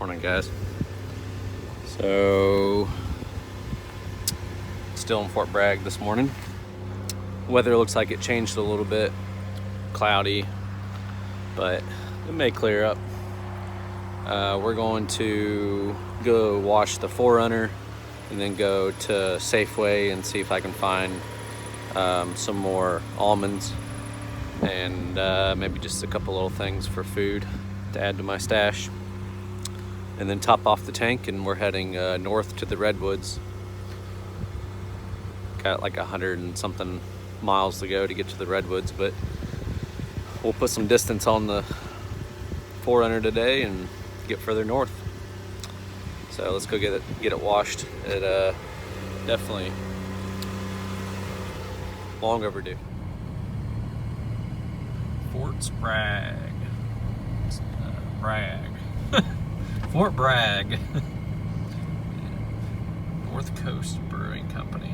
Morning, guys. So, still in Fort Bragg this morning. Weather looks like it changed a little bit. Cloudy, but it may clear up. We're going to go wash the 4Runner and then go to Safeway and see if I can find some more almonds and maybe just a couple little things for food to add to my stash. And then top off the tank, and we're heading north to the Redwoods. Got like 100 and something miles to go to get to the Redwoods, but we'll put some distance on the 4Runner today and get further north. So let's go get it washed. It definitely long overdue. Fort Bragg. Fort Bragg. North Coast Brewing Company.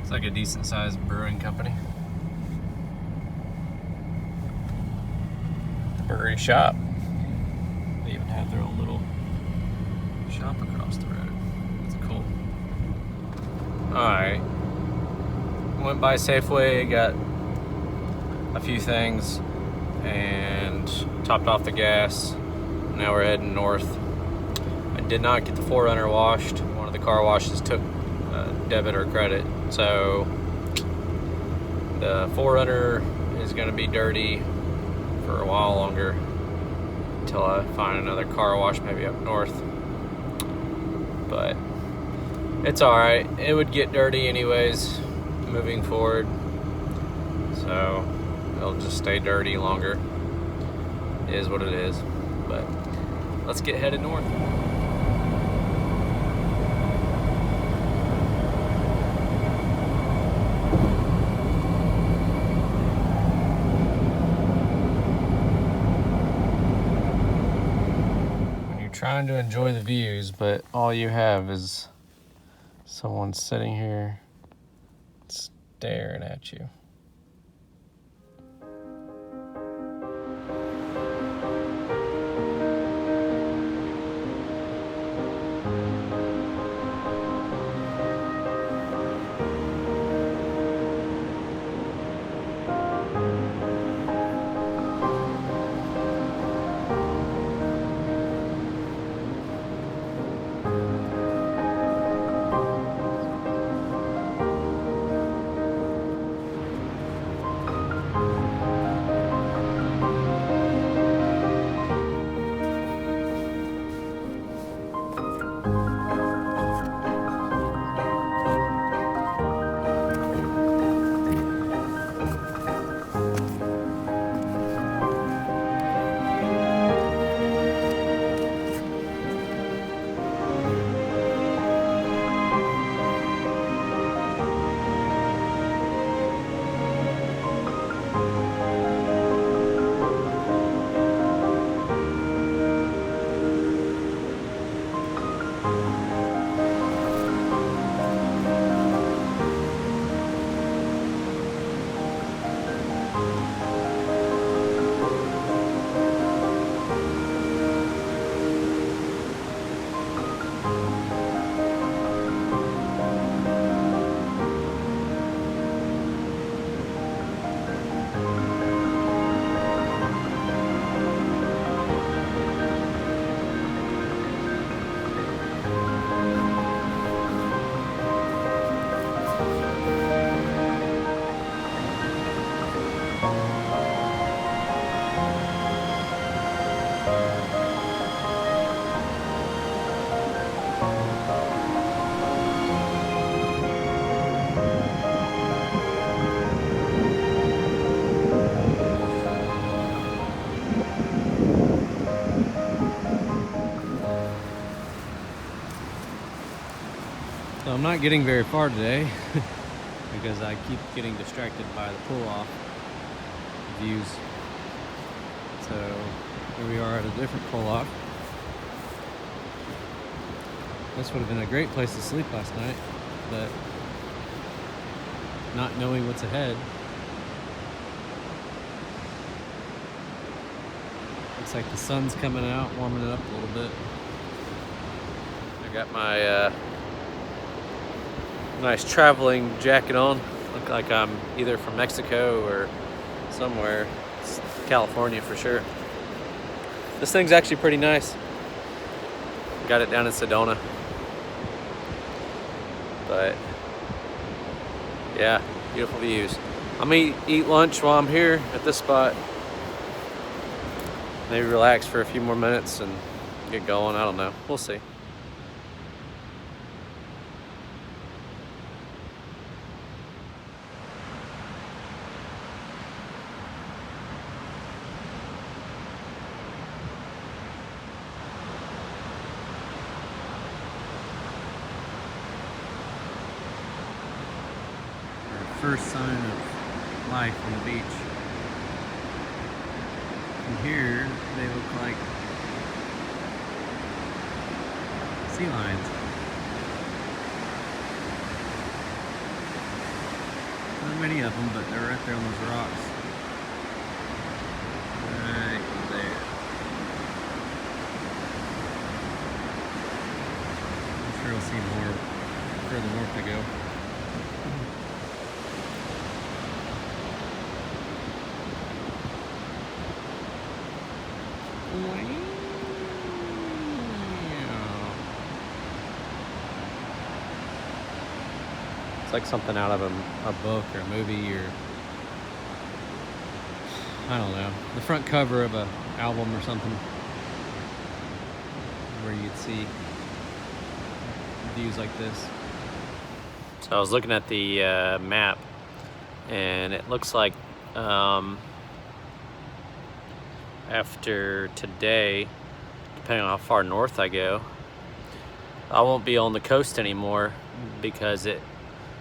It's like a decent sized brewing company. Brewery shop. They even have their own little shop across the road. That's cool. Alright. Went by Safeway, got a few things, and topped off the gas. Now we're heading north. I did not get the 4Runner washed. One of the car washes took debit or credit, so the 4Runner is going to be dirty for a while longer until I find another car wash, maybe up north. But it's alright. It would get dirty anyways moving forward, so it'll just stay dirty longer. It is what it is. But let's get headed north. When you're trying to enjoy the views, but all you have is someone sitting here staring at you. So I'm not getting very far today because I keep getting distracted by the pull-off views. So here we are at a different pull-off. This would have been a great place to sleep last night, but not knowing what's ahead, Looks like the sun's coming out, warming it up a little bit. I got my nice traveling jacket on. Look like I'm either from Mexico or somewhere. It's California for sure. This thing's actually pretty nice. Got it down in Sedona. But yeah, beautiful views. I'm gonna eat lunch while I'm here at this spot. Maybe relax for a few more minutes and get going. I don't know. We'll see. First sign of life on the beach. From here, they look like sea lions. Not many of them, but they're right there on those rocks. Right there. I'm sure we'll see more further north I go. It's like something out of a book or a movie, or I don't know, the front cover of an album or something, where you'd see views like this. So I was looking at the map, and it looks like after today, depending on how far north I go, I won't be on the coast anymore, because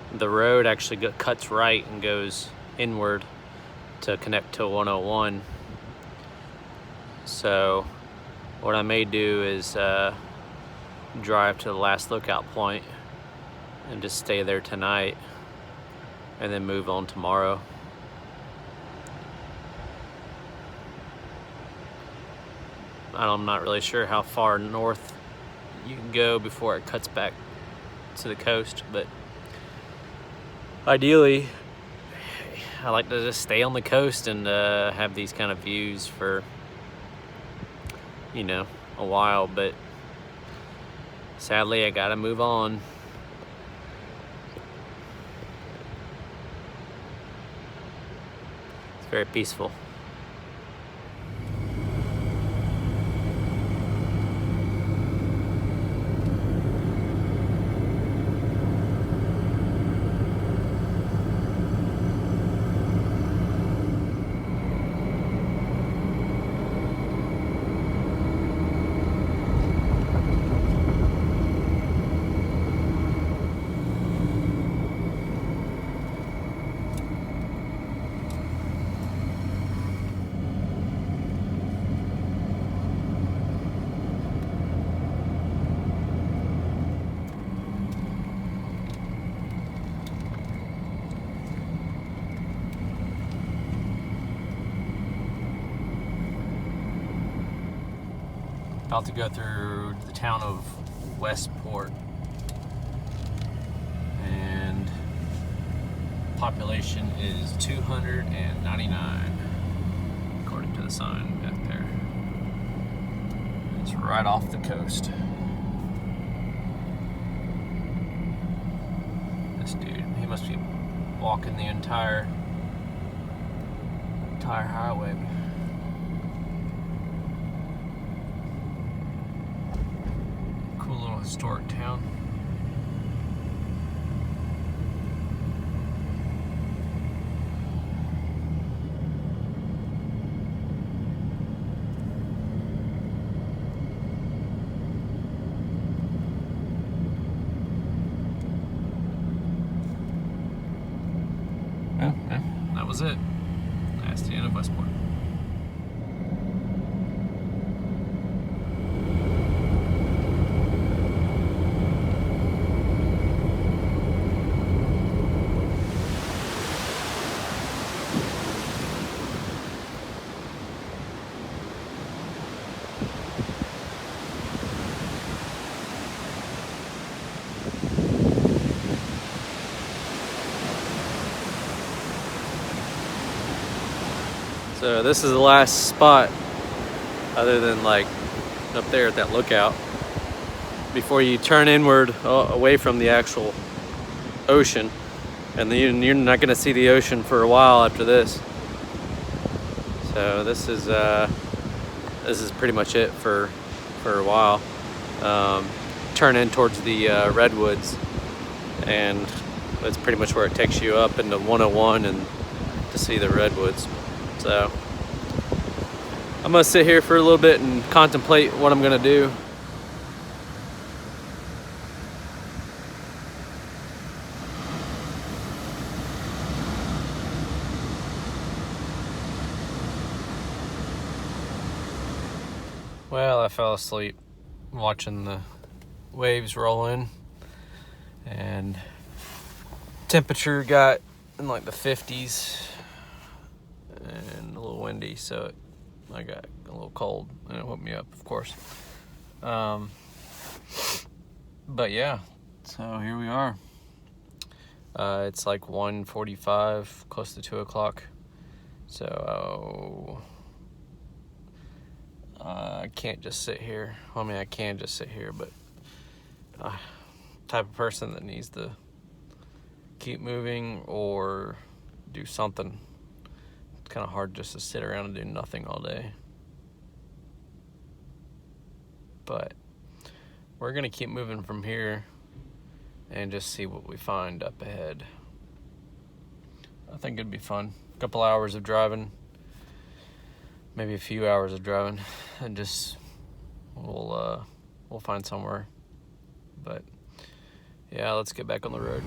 the road actually cuts right and goes inward to connect to 101. So what I may do is drive to the last lookout point and just stay there tonight and then move on tomorrow. I'm not really sure how far north you can go before it cuts back to the coast, but ideally I like to just stay on the coast and have these kind of views for, you know, a while, but sadly I gotta move on. It's very peaceful. About to go through the town of Westport, and population is 299 according to the sign back there. It's right off the coast. This dude, he must be walking the entire highway. Historic town. Oh, yeah, that was it. That's the end of Westport. So this is the last spot, other than like up there at that lookout, before you turn inward away from the actual ocean. And then you're not gonna see the ocean for a while after this. So this is pretty much it for a while. Turn in towards the Redwoods, and that's pretty much where it takes you up into 101 and to see the Redwoods. So I'm gonna sit here for a little bit and contemplate what I'm gonna do. Well, I fell asleep watching the waves roll in, and temperature got in like the 50s and a little windy, so I got a little cold and it woke me up, of course. But yeah, so here we are. It's like 1:45, close to 2 o'clock. So I can't just sit here. Well, I mean, I can just sit here, but type of person that needs to keep moving or do something. It's kind of hard just to sit around and do nothing all day. But we're gonna keep moving from here and just see what we find up ahead. I think it'd be fun. A couple hours of driving, maybe a few hours of driving, and just we'll find somewhere. But yeah, let's get back on the road.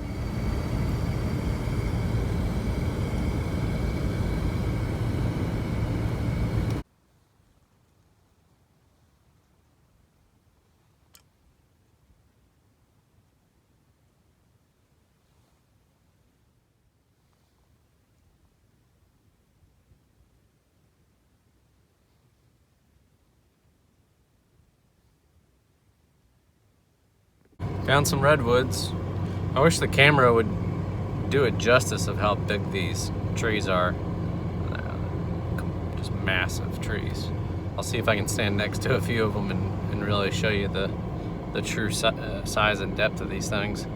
Found some redwoods. I wish the camera would do it justice of how big these trees are. Just massive trees. I'll see if I can stand next to a few of them and really show you the true size and depth of these things.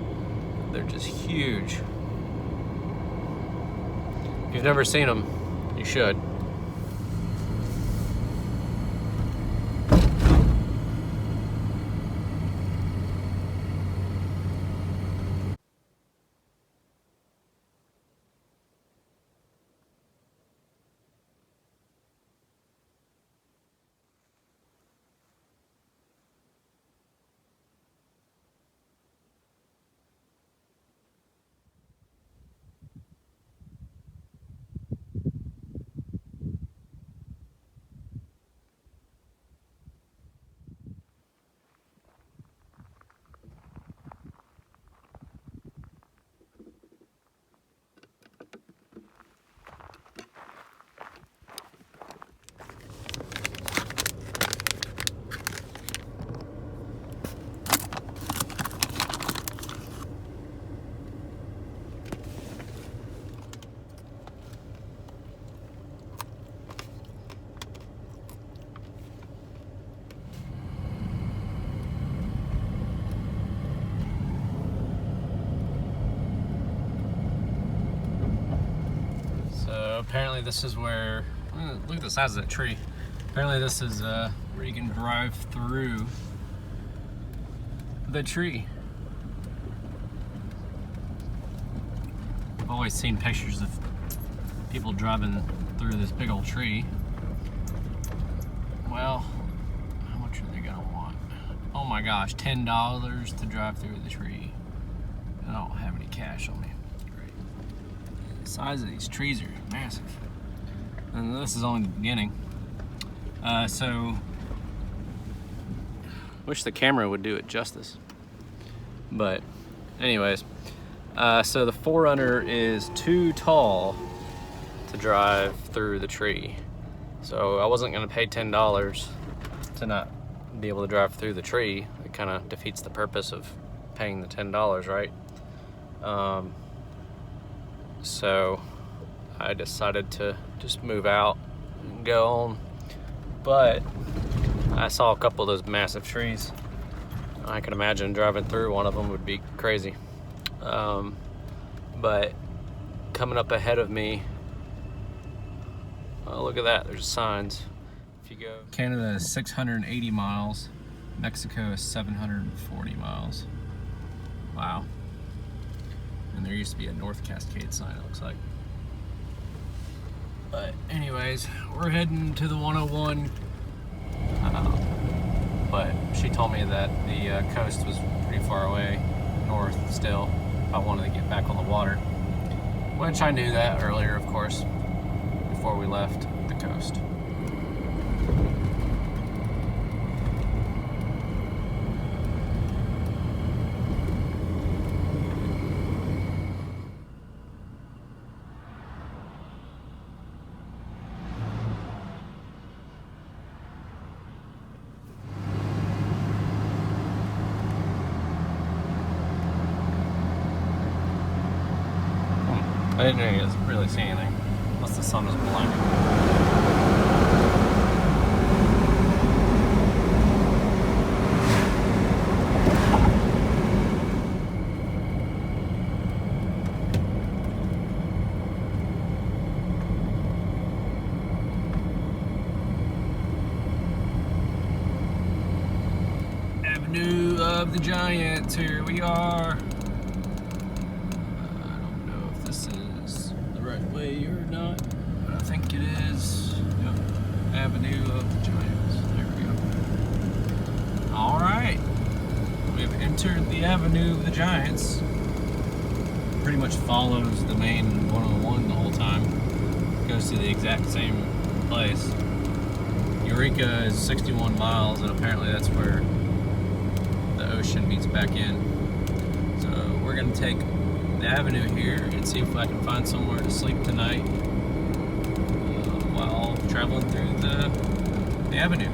They're just huge. If you've never seen them, you should. Apparently this is where, look at the size of that tree. Apparently this is where you can drive through the tree. I've always seen pictures of people driving through this big old tree. Well, how much are they gonna want? Oh my gosh, $10 to drive through the tree. I don't have any cash on me. The size of these trees are massive, and this is only the beginning. So wish the camera would do it justice, but anyways, so the 4Runner is too tall to drive through the tree, so I wasn't going to pay $10 to not be able to drive through the tree. It kind of defeats the purpose of paying the $10, right? So I decided to just move out and go on. But I saw a couple of those massive trees. I can imagine driving through one of them would be crazy. But coming up ahead of me, oh, look at that, there's signs. If you go, Canada is 680 miles, Mexico is 740 miles. Wow. And there used to be a North Cascade sign, it looks like. But anyways, we're heading to the 101. But she told me that the coast was pretty far away north still if I wanted to get back on the water. Which I knew that earlier, of course, before we left the coast. I didn't really see anything, unless the sun was blinding. Avenue of the Giants, here we are. Way or not, but I think it is. Yep. Avenue of the Giants. There we go. All right, we have entered the Avenue of the Giants. Pretty much follows the main 101 the whole time. Goes to the exact same place. Eureka is 61 miles, and apparently that's where the ocean meets back in. So we're gonna take the avenue here and see if I can find somewhere to sleep tonight while traveling through the avenue.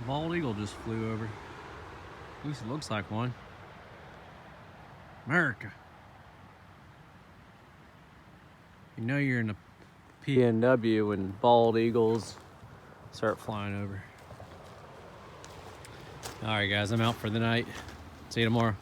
bald eagle just flew over. At least it looks like one. America. You know you're in a PNW when bald eagles start flying over. All right, guys, I'm out for the night. See you tomorrow.